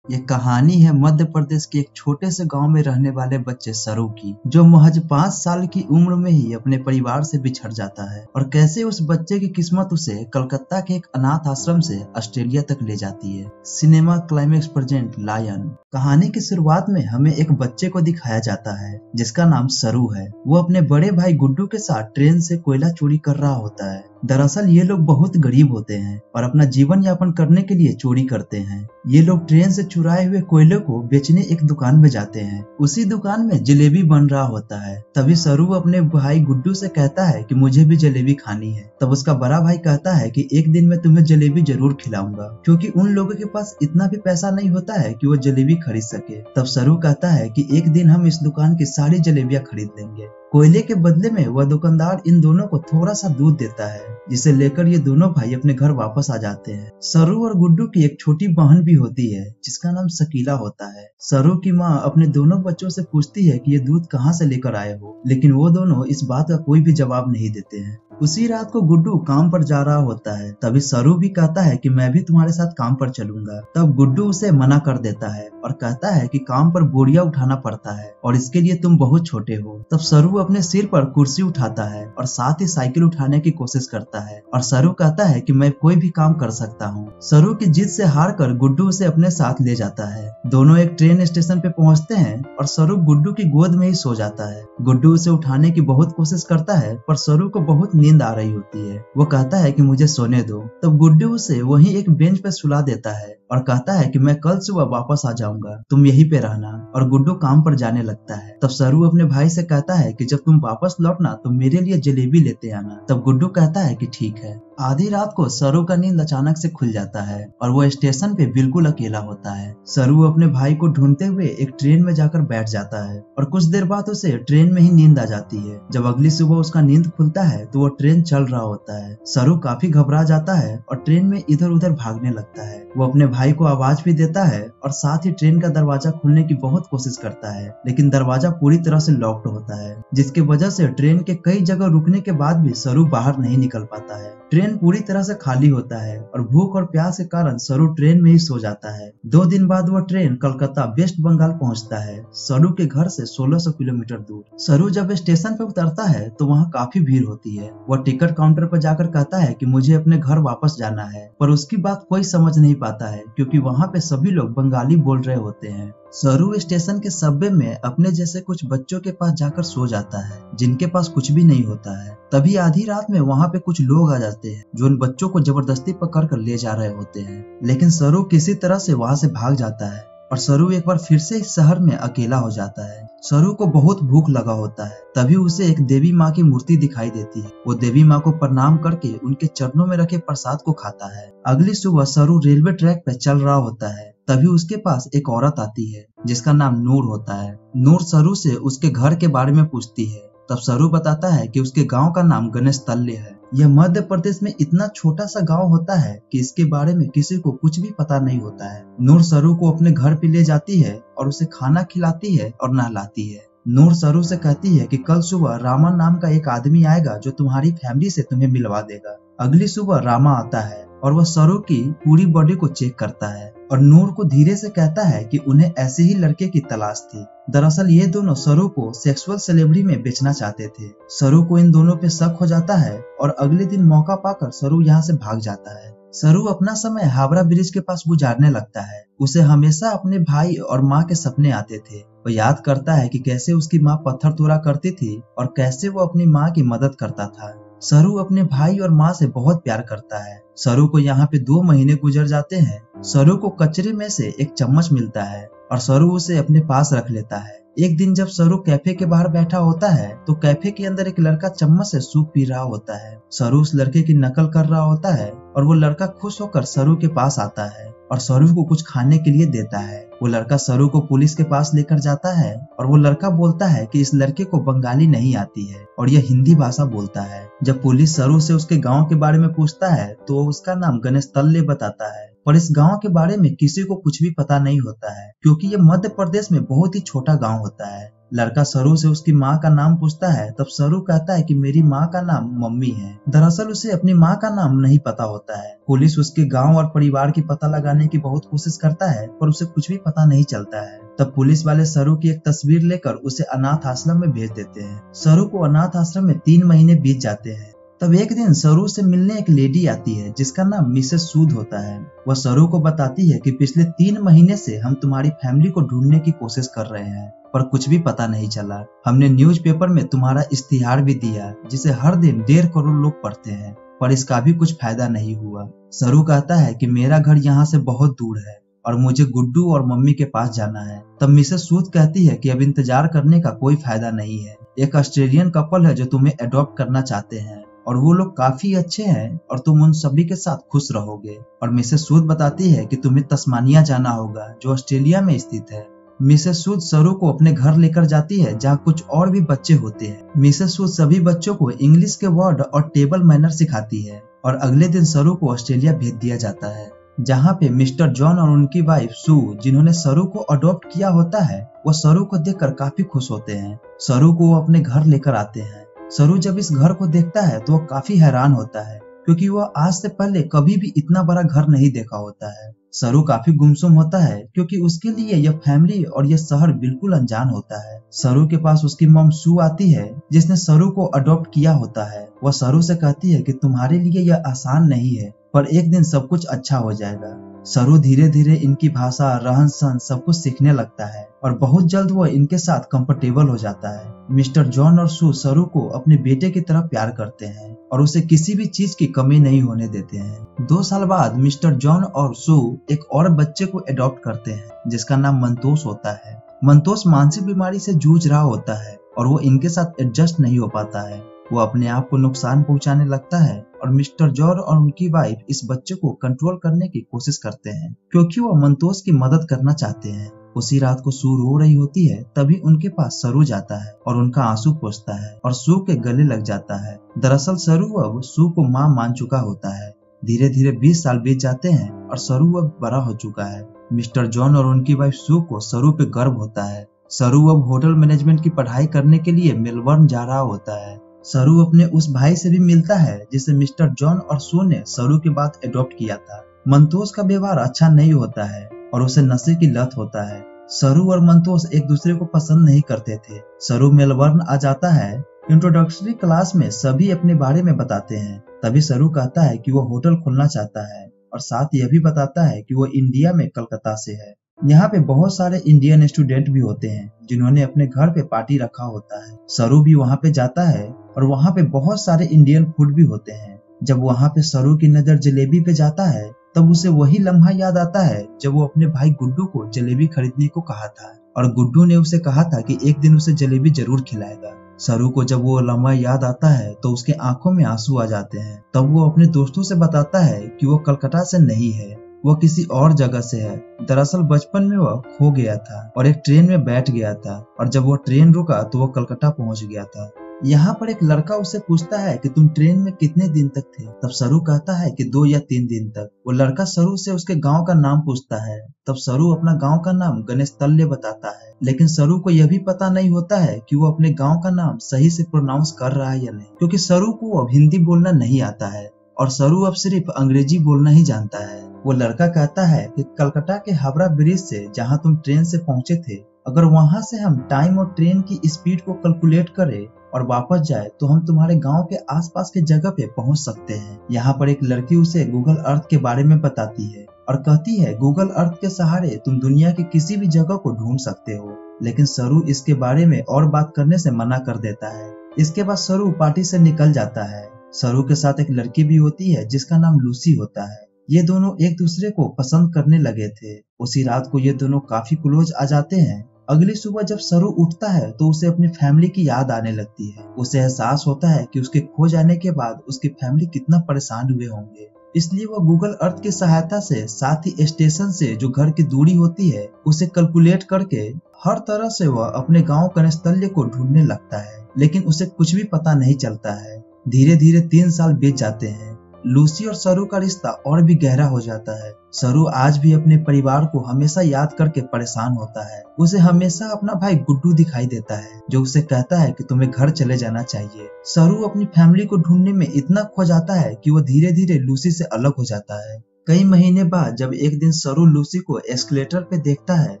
ये कहानी है मध्य प्रदेश के एक छोटे से गांव में रहने वाले बच्चे सरू की, जो महज 5 साल की उम्र में ही अपने परिवार से बिछड़ जाता है और कैसे उस बच्चे की किस्मत उसे कलकत्ता के एक अनाथ आश्रम से ऑस्ट्रेलिया तक ले जाती है। Cinema climax present lion. कहानी की शुरुआत में हमें एक बच्चे को दिखाया जाता है जिसका नाम सरू है। वो अपने बड़े भाई गुड्डू के साथ ट्रेन से कोयला चोरी कर रहा होता है। दरअसल ये लोग बहुत गरीब होते हैं और अपना जीवन यापन करने के लिए चोरी करते हैं। ये लोग ट्रेन से चुराए हुए कोयले को बेचने एक दुकान में जाते हैं। उसी दुकान में जलेबी बन रहा होता है। तभी सरू अपने भाई गुड्डू से कहता है कि मुझे भी जलेबी खानी है। तब उसका बड़ा भाई कहता है कि एक दिन मैं तुम्हें जलेबी जरूर खिलाऊंगा, क्योंकि उन लोगों के पास इतना भी पैसा नहीं होता है कि वो जलेबी खरीद सके। तब सरू कहता है कि एक दिन हम इस दुकान की सारी जलेबियां खरीद लेंगे। कोयले के बदले में वह दुकानदार इन दोनों को थोड़ा सा दूध देता है, जिसे लेकर ये दोनों भाई अपने घर वापस आ जाते हैं। सरू और गुड्डू की एक छोटी बहन भी होती है जिसका नाम शकीला होता है। सरू की माँ अपने दोनों बच्चों से पूछती है कि ये दूध कहाँ से लेकर आए हो, लेकिन वो दोनों इस बात का कोई भी जवाब नहीं देते हैं। उसी रात को गुड्डू काम पर जा रहा होता है। तभी सरू भी कहता है कि मैं भी तुम्हारे साथ काम पर चलूंगा। तब गुड्डू उसे मना कर देता है और कहता है कि काम पर बोरिया उठाना पड़ता है और इसके लिए तुम बहुत छोटे हो। तब सरू अपने सिर पर कुर्सी उठाता है और साथ ही साइकिल उठाने की कोशिश करता है और सरू कहता है कि मैं कोई भी काम कर सकता हूँ। सरू की जिद से हार कर गुड्डू उसे अपने साथ ले जाता है। दोनों एक ट्रेन स्टेशन पे पहुँचते हैं और सरू गुड्डू की गोद में ही सो जाता है। गुड्डू उसे उठाने की बहुत कोशिश करता है पर सरू को बहुत नींद आ रही होती है। वो कहता है कि मुझे सोने दो। तब गुड्डू उसे वहीं एक बेंच पे सुला देता है और कहता है कि मैं कल सुबह वापस आ जाऊंगा, तुम यहीं पे रहना। और गुड्डू काम पर जाने लगता है। तब सरू अपने भाई से कहता है कि जब तुम वापस लौटना तो मेरे लिए जलेबी लेते आना। तब गुड्डू कहता है कि ठीक है। आधी रात को सरू का नींद अचानक से खुल जाता है और वो स्टेशन पे बिल्कुल अकेला होता है। सरू अपने भाई को ढूंढते हुए एक ट्रेन में जाकर बैठ जाता है और कुछ देर बाद उसे ट्रेन में ही नींद आ जाती है। जब अगली सुबह उसका नींद खुलता है तो वो ट्रेन चल रहा होता है। सरू काफी घबरा जाता है और ट्रेन में इधर उधर भागने लगता है। वो अपने भाई को आवाज भी देता है और साथ ही ट्रेन का दरवाजा खोलने की बहुत कोशिश करता है, लेकिन दरवाजा पूरी तरह से लॉक्ड होता है, जिसकी वजह से ट्रेन के कई जगह रुकने के बाद भी सरू बाहर नहीं निकल पाता है। ट्रेन पूरी तरह से खाली होता है और भूख और प्यास के कारण सरू ट्रेन में ही सो जाता है। 2 दिन बाद वह ट्रेन कलकत्ता वेस्ट बंगाल पहुंचता है, सरू के घर से 1600 किलोमीटर दूर। सरू जब स्टेशन पे उतरता है तो वहाँ काफी भीड़ होती है। वह टिकट काउंटर पर जाकर कहता है कि मुझे अपने घर वापस जाना है, पर उसकी बात कोई समझ नहीं पाता है क्योंकि वहाँ पे सभी लोग बंगाली बोल रहे होते हैं। सरू स्टेशन के सबवे में अपने जैसे कुछ बच्चों के पास जाकर सो जाता है जिनके पास कुछ भी नहीं होता है। तभी आधी रात में वहाँ पे कुछ लोग आ जाते हैं जो उन बच्चों को जबरदस्ती पकड़ कर ले जा रहे होते हैं, लेकिन सरू किसी तरह से वहाँ से भाग जाता है और सरू एक बार फिर से इस शहर में अकेला हो जाता है। सरू को बहुत भूख लगा होता है। तभी उसे एक देवी माँ की मूर्ति दिखाई देती है। वो देवी माँ को प्रणाम करके उनके चरणों में रखे प्रसाद को खाता है। अगली सुबह सरू रेलवे ट्रैक पे चल रहा होता है। तभी उसके पास एक औरत आती है जिसका नाम नूर होता है। नूर सरू से उसके घर के बारे में पूछती है। तब सरू बताता है कि उसके गांव का नाम गणेश तल्ले है। यह मध्य प्रदेश में इतना छोटा सा गांव होता है कि इसके बारे में किसी को कुछ भी पता नहीं होता है। नूर सरू को अपने घर पे ले जाती है और उसे खाना खिलाती है और नहलाती है। नूर सरू से कहती है कि कल सुबह रामा नाम का एक आदमी आएगा जो तुम्हारी फैमिली से तुम्हें मिलवा देगा। अगली सुबह रामा आता है और वह सरू की पूरी बॉडी को चेक करता है और नूर को धीरे से कहता है कि उन्हें ऐसे ही लड़के की तलाश थी। दरअसल ये दोनों सरू को सेक्सुअल स्लेवरी में बेचना चाहते थे। सरू को इन दोनों पे शक हो जाता है और अगले दिन मौका पाकर सरू यहाँ से भाग जाता है। सरू अपना समय हावड़ा ब्रिज के पास गुजारने लगता है। उसे हमेशा अपने भाई और माँ के सपने आते थे। वो याद करता है कि कैसे उसकी माँ पत्थर तोड़ा करती थी और कैसे वो अपनी माँ की मदद करता था। सरू अपने भाई और माँ से बहुत प्यार करता है। सरू को यहाँ पे 2 महीने गुजर जाते हैं। सरू को कचरे में से एक चम्मच मिलता है और सरू उसे अपने पास रख लेता है। एक दिन जब सरू कैफे के बाहर बैठा होता है तो कैफे के अंदर एक लड़का चम्मच से सूप पी रहा होता है। सरू उस लड़के की नकल कर रहा होता है और वो लड़का खुश होकर सरू के पास आता है और सरू को कुछ खाने के लिए देता है। वो लड़का सरू को पुलिस के पास लेकर जाता है और वो लड़का बोलता है कि इस लड़के को बंगाली नहीं आती है और यह हिंदी भाषा बोलता है। जब पुलिस सरू से उसके गांव के बारे में पूछता है तो उसका नाम गणेश तल्ले बताता है, पर इस गांव के बारे में किसी को कुछ भी पता नहीं होता है क्योंकि ये मध्य प्रदेश में बहुत ही छोटा गांव होता है। लड़का सरू से उसकी माँ का नाम पूछता है, तब सरू कहता है कि मेरी माँ का नाम मम्मी है। दरअसल उसे अपनी माँ का नाम नहीं पता होता है। पुलिस उसके गांव और परिवार की पता लगाने की बहुत कोशिश करता है, पर उसे कुछ भी पता नहीं चलता है। तब पुलिस वाले सरू की एक तस्वीर लेकर उसे अनाथ आश्रम में भेज देते हैं। सरू को अनाथ आश्रम में 3 महीने बीत जाते हैं। तब एक दिन सरू से मिलने एक लेडी आती है जिसका नाम मिसेस सूद होता है। वह सरू को बताती है कि पिछले 3 महीने से हम तुम्हारी फैमिली को ढूंढने की कोशिश कर रहे हैं, पर कुछ भी पता नहीं चला। हमने न्यूज़पेपर में तुम्हारा इश्तिहार भी दिया जिसे हर दिन 1.5 करोड़ लोग पढ़ते हैं, पर इसका भी कुछ फायदा नहीं हुआ। सरू कहता है कि मेरा घर यहाँ से बहुत दूर है और मुझे गुड्डू और मम्मी के पास जाना है। तब मिसेस सूद कहती है कि अब इंतजार करने का कोई फायदा नहीं है। एक ऑस्ट्रेलियन कपल है जो तुम्हें अडॉप्ट करना चाहते हैं और वो लोग काफी अच्छे हैं और तुम उन सभी के साथ खुश रहोगे। और मिसेस सूद बताती है कि तुम्हें तस्मानिया जाना होगा जो ऑस्ट्रेलिया में स्थित है। मिसेस सूद सरू को अपने घर लेकर जाती है जहाँ कुछ और भी बच्चे होते हैं। मिसेस सूद सभी बच्चों को इंग्लिश के वर्ड और टेबल मैनर सिखाती है और अगले दिन सरू को ऑस्ट्रेलिया भेज दिया जाता है, जहाँ पे मिस्टर जॉन और उनकी वाइफ सू, जिन्होंने सरू को अडॉप्ट किया होता है, वो सरू को देखकर काफी खुश होते हैं। सरू को वो अपने घर लेकर आते हैं। सरू जब इस घर को देखता है तो वो काफी हैरान होता है क्योंकि वह आज से पहले कभी भी इतना बड़ा घर नहीं देखा होता है। सरू काफी गुमसुम होता है क्योंकि उसके लिए यह फैमिली और यह शहर बिल्कुल अनजान होता है। सरू के पास उसकी मॉम सू आती है जिसने सरू को अडॉप्ट किया होता है। वह सरू से कहती है कि तुम्हारे लिए यह आसान नहीं है, पर एक दिन सब कुछ अच्छा हो जाएगा। सरू धीरे धीरे इनकी भाषा, रहन सहन सब कुछ सीखने लगता है और बहुत जल्द वह इनके साथ कंफर्टेबल हो जाता है। मिस्टर जॉन और सू सरू को अपने बेटे की तरह प्यार करते हैं और उसे किसी भी चीज की कमी नहीं होने देते हैं। 2 साल बाद मिस्टर जॉन और सू एक और बच्चे को अडॉप्ट करते हैं जिसका नाम मंतोष होता है। मंतोष मानसिक बीमारी से जूझ रहा होता है और वो इनके साथ एडजस्ट नहीं हो पाता है। वो अपने आप को नुकसान पहुंचाने लगता है और मिस्टर जॉन और उनकी वाइफ इस बच्चे को कंट्रोल करने की कोशिश करते हैं क्योंकि वो मंतोष की मदद करना चाहते हैं। उसी रात को सू रो रही होती है, तभी उनके पास सरू जाता है और उनका आंसू पोंछता है और सू के गले लग जाता है। दरअसल सरू अब सू को माँ मान चुका होता है। धीरे धीरे 20 साल बीत जाते हैं और सरू अब बड़ा हो चुका है। मिस्टर जॉन और उनकी वाइफ सू को सरू पे गर्व होता है। सरू अब होटल मैनेजमेंट की पढ़ाई करने के लिए मेलबर्न जा रहा होता है। सरू अपने उस भाई से भी मिलता है जिसे मिस्टर जॉन और सू ने सरू के बाद अडॉप्ट किया था। मंतोष का व्यवहार अच्छा नहीं होता है और उसे नशे की लत होता है। सरू और मंतोष एक दूसरे को पसंद नहीं करते थे। सरू मेलबर्न आ जाता है। इंट्रोडक्टरी क्लास में सभी अपने बारे में बताते हैं। तभी सरू कहता है कि वो होटल खोलना चाहता है और साथ यह भी बताता है कि वो इंडिया में कलकत्ता से है। यहाँ पे बहुत सारे इंडियन स्टूडेंट भी होते हैं जिन्होंने अपने घर पे पार्टी रखा होता है। सरू भी वहाँ पे जाता है और वहाँ पे बहुत सारे इंडियन फूड भी होते हैं। जब वहाँ पे सरू की नजर जलेबी पे जाता है तब उसे वही लम्हा याद आता है जब वो अपने भाई गुड्डू को जलेबी खरीदने को कहा था और गुड्डू ने उसे कहा था कि एक दिन उसे जलेबी जरूर खिलाएगा। सरू को जब वो लम्हा याद आता है तो उसके आंखों में आंसू आ जाते हैं। तब वो अपने दोस्तों से बताता है कि वो कलकत्ता से नहीं है, वह किसी और जगह से है। दरअसल बचपन में वह खो गया था और एक ट्रेन में बैठ गया था और जब वह ट्रेन रुका तो वह कलकत्ता पहुंच गया था। यहाँ पर एक लड़का उसे पूछता है कि तुम ट्रेन में कितने दिन तक थे? तब सरू कहता है कि 2 या 3 दिन तक। वो लड़का सरू से उसके गांव का नाम पूछता है। तब सरू अपना गांव का नाम गणेशतल्य बताता है, लेकिन सरू को यह भी पता नहीं होता है कि वो अपने गांव का नाम सही से प्रोनाउंस कर रहा है या नहीं, क्योंकि सरू को अब हिंदी बोलना नहीं आता है और सरू अब सिर्फ अंग्रेजी बोलना ही जानता है। वो लड़का कहता है कि कलकत्ता के हावड़ा ब्रिज से जहाँ तुम ट्रेन से पहुंचे थे, अगर वहां से हम टाइम और ट्रेन की स्पीड को कैलकुलेट करें और वापस जाए तो हम तुम्हारे गांव के आसपास के जगह पे पहुंच सकते हैं। यहाँ पर एक लड़की उसे गूगल अर्थ के बारे में बताती है और कहती है गूगल अर्थ के सहारे तुम दुनिया की किसी भी जगह को ढूंढ सकते हो, लेकिन सरू इसके बारे में और बात करने से मना कर देता है। इसके बाद सरू पार्टी से निकल जाता है। सरू के साथ एक लड़की भी होती है जिसका नाम लूसी होता है। ये दोनों एक दूसरे को पसंद करने लगे थे। उसी रात को ये दोनों काफी क्लोज आ जाते हैं। अगली सुबह जब सरू उठता है तो उसे अपनी फैमिली की याद आने लगती है। उसे एहसास होता है कि उसके खो जाने के बाद उसकी फैमिली कितना परेशान हुए होंगे। इसलिए वह गूगल अर्थ की सहायता से साथ ही स्टेशन से जो घर की दूरी होती है उसे कैलकुलेट करके हर तरह से वह अपने गांव गणेशतल्य को ढूंढने लगता है, लेकिन उसे कुछ भी पता नहीं चलता है। धीरे धीरे 3 साल बीत जाते हैं। लूसी और सरू का रिश्ता और भी गहरा हो जाता है। सरू आज भी अपने परिवार को हमेशा याद करके परेशान होता है। उसे हमेशा अपना भाई गुड्डू दिखाई देता है जो उसे कहता है कि तुम्हें घर चले जाना चाहिए। सरू अपनी फैमिली को ढूंढने में इतना खो जाता है कि वो धीरे धीरे लूसी से अलग हो जाता है। कई महीने बाद जब एक दिन सरू लूसी को एस्केलेटर पे देखता है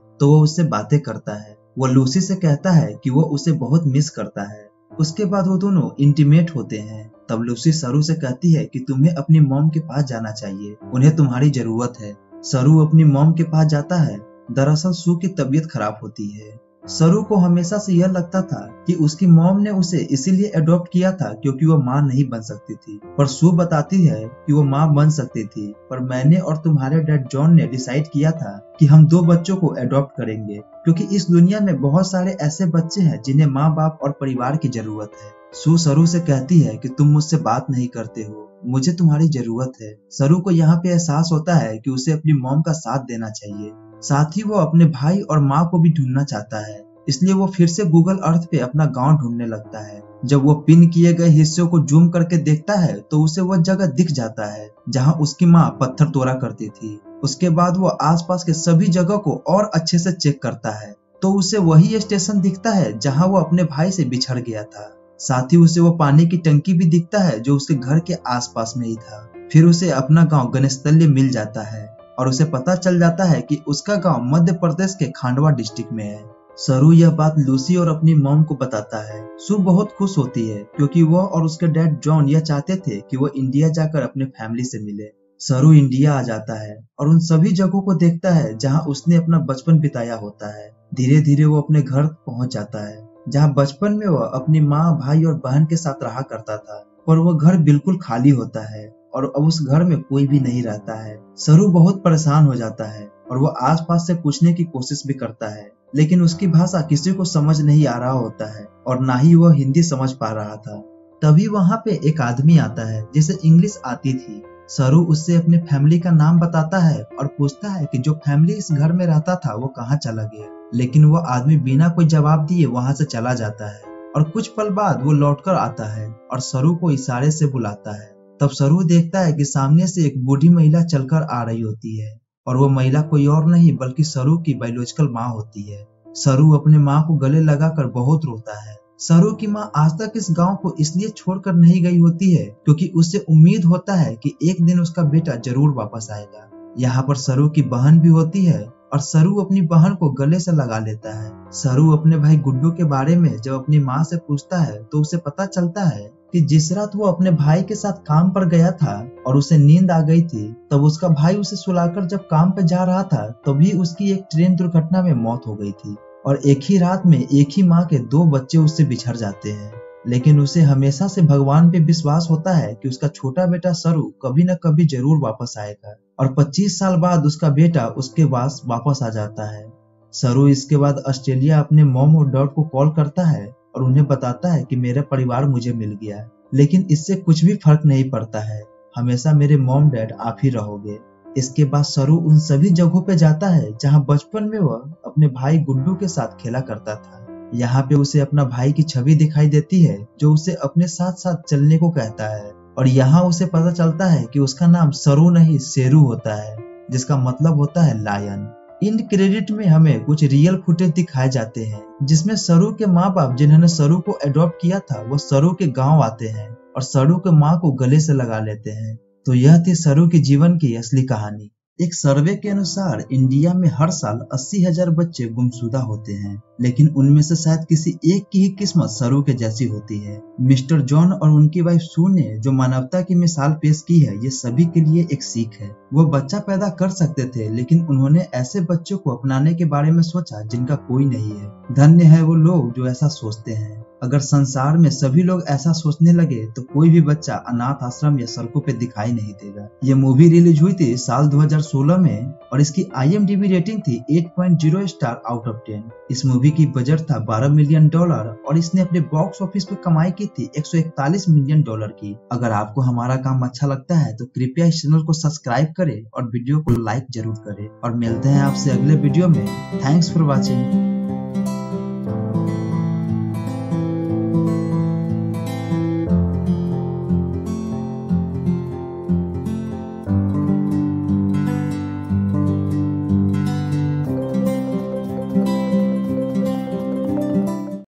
तो वो उससे बातें करता है। वो लूसी से कहता है कि वो उसे बहुत मिस करता है। उसके बाद वो दोनों इंटीमेट होते हैं। तब लूसी सरू से कहती है कि तुम्हें अपनी मॉम के पास जाना चाहिए, उन्हें तुम्हारी जरूरत है। सरू अपनी मॉम के पास जाता है। दरअसल सू की तबीयत खराब होती है। सरू को हमेशा से यह लगता था कि उसकी मॉम ने उसे इसीलिए अडॉप्ट किया था क्योंकि वो माँ नहीं बन सकती थी, पर सू बताती है कि वो माँ बन सकती थी, पर मैंने और तुम्हारे डैड जॉन ने डिसाइड किया था कि हम 2 बच्चों को अडॉप्ट करेंगे क्योंकि इस दुनिया में बहुत सारे ऐसे बच्चे हैं जिन्हें माँ बाप और परिवार की जरूरत है। सू सरू से कहती है कि तुम मुझसे बात नहीं करते हो, मुझे तुम्हारी जरूरत है। सरू को यहाँ पे एहसास होता है कि उसे अपनी मॉम का साथ देना चाहिए। साथ ही वो अपने भाई और माँ को भी ढूंढना चाहता है, इसलिए वो फिर से गूगल अर्थ पे अपना गांव ढूंढने लगता है। जब वो पिन किए गए हिस्सों को जूम करके देखता है तो उसे वह जगह दिख जाता है जहां उसकी माँ पत्थर तोड़ा करती थी। उसके बाद वो आसपास के सभी जगह को और अच्छे से चेक करता है तो उसे वही स्टेशन दिखता है जहां वो अपने भाई से बिछड़ गया था। साथ ही उसे वो पानी की टंकी भी दिखता है जो उसके घर के आसपास में ही था। फिर उसे अपना गांव गणेशतल्य मिल जाता है और उसे पता चल जाता है कि उसका गांव मध्य प्रदेश के खांडवा डिस्ट्रिक्ट में है। सरू यह बात लूसी और अपनी मॉम को बताता है। सू बहुत खुश होती है क्योंकि वह और उसके डैड जॉन यह चाहते थे कि वो इंडिया जाकर अपने फैमिली से मिले। सरू इंडिया आ जाता है और उन सभी जगहों को देखता है जहां उसने अपना बचपन बिताया होता है। धीरे धीरे वो अपने घर पहुंच जाता है जहां बचपन में वह अपनी माँ, भाई और बहन के साथ रहा करता था, पर वह घर बिल्कुल खाली होता है और अब उस घर में कोई भी नहीं रहता है। सरू बहुत परेशान हो जाता है और वह आसपास से पूछने की कोशिश भी करता है, लेकिन उसकी भाषा किसी को समझ नहीं आ रहा होता है और ना ही वह हिंदी समझ पा रहा था। तभी वहां पे एक आदमी आता है जिसे इंग्लिश आती थी। सरू उससे अपने फैमिली का नाम बताता है और पूछता है कि जो फैमिली इस घर में रहता था वो कहाँ चला गया, लेकिन वो आदमी बिना कोई जवाब दिए वहां से चला जाता है और कुछ पल बाद वो लौटकर आता है और सरू को इशारे से बुलाता है। तब सरू देखता है कि सामने से एक बूढ़ी महिला चलकर आ रही होती है और वो महिला कोई और नहीं बल्कि सरू की बायोलॉजिकल माँ होती है। सरू अपने माँ को गले लगाकर बहुत रोता है। सरू की माँ आज तक इस गांव को इसलिए छोड़कर नहीं गई होती है क्योंकि उसे उम्मीद होता है कि एक दिन उसका बेटा जरूर वापस आएगा। यहाँ पर सरू की बहन भी होती है और सरू अपनी बहन को गले से लगा लेता है। सरू अपने भाई गुड्डू के बारे में जब अपनी माँ से पूछता है तो उसे पता चलता है कि जिस रात वो अपने भाई के साथ काम पर गया था और उसे नींद आ गई थी, तब उसका भाई उसे सुलाकर जब काम पे जा रहा था तभी उसकी एक ट्रेन दुर्घटना में मौत हो गई थी और एक ही रात में एक ही माँ के 2 बच्चे उससे बिछड़ जाते हैं। लेकिन उसे हमेशा से भगवान पे विश्वास होता है कि उसका छोटा बेटा सरू कभी न कभी जरूर वापस आएगा और 25 साल बाद उसका बेटा उसके पास वापस आ जाता है। सरू इसके बाद ऑस्ट्रेलिया अपने मॉम और डैड को कॉल करता है और उन्हें बताता है कि मेरा परिवार मुझे मिल गया, लेकिन इससे कुछ भी फर्क नहीं पड़ता है, हमेशा मेरे मॉम डैड आप ही रहोगे। इसके बाद सरू उन सभी जगहों पे जाता है जहां बचपन में वह अपने भाई गुड्डू के साथ खेला करता था। यहाँ पे उसे अपना भाई की छवि दिखाई देती है जो उसे अपने साथ साथ चलने को कहता है और यहाँ उसे पता चलता है कि उसका नाम सरू नहीं शेरू होता है, जिसका मतलब होता है लायन। एंड क्रेडिट में हमें कुछ रियल फुटेज दिखाए जाते हैं जिसमें सरू के माँ बाप जिन्होंने सरू को अडॉप्ट किया था वो सरू के गांव आते हैं और सरू के माँ को गले से लगा लेते हैं। तो यह थी सरू के जीवन की असली कहानी। एक सर्वे के अनुसार इंडिया में हर साल 80,000 बच्चे गुमशुदा होते हैं, लेकिन उनमें से शायद किसी एक की ही किस्मत सरू के जैसी होती है। मिस्टर जॉन और उनकी वाइफ सू ने जो मानवता की मिसाल पेश की है ये सभी के लिए एक सीख है। वो बच्चा पैदा कर सकते थे लेकिन उन्होंने ऐसे बच्चों को अपनाने के बारे में सोचा जिनका कोई नहीं है। धन्य है वो लोग जो ऐसा सोचते हैं। अगर संसार में सभी लोग ऐसा सोचने लगे तो कोई भी बच्चा अनाथ आश्रम या सड़कों पे दिखाई नहीं देगा। ये मूवी रिलीज हुई थी साल 2016 में और इसकी IMDb रेटिंग थी 8.0 स्टार आउट ऑफ 10। इस मूवी की बजट था $12 मिलियन और इसने अपने बॉक्स ऑफिस पे कमाई की थी $141 मिलियन की। अगर आपको हमारा काम अच्छा लगता है तो कृपया इस चैनल को सब्सक्राइब करें और वीडियो को लाइक जरूर करें और मिलते हैं आपसे अगले वीडियो में। Thanks for watching.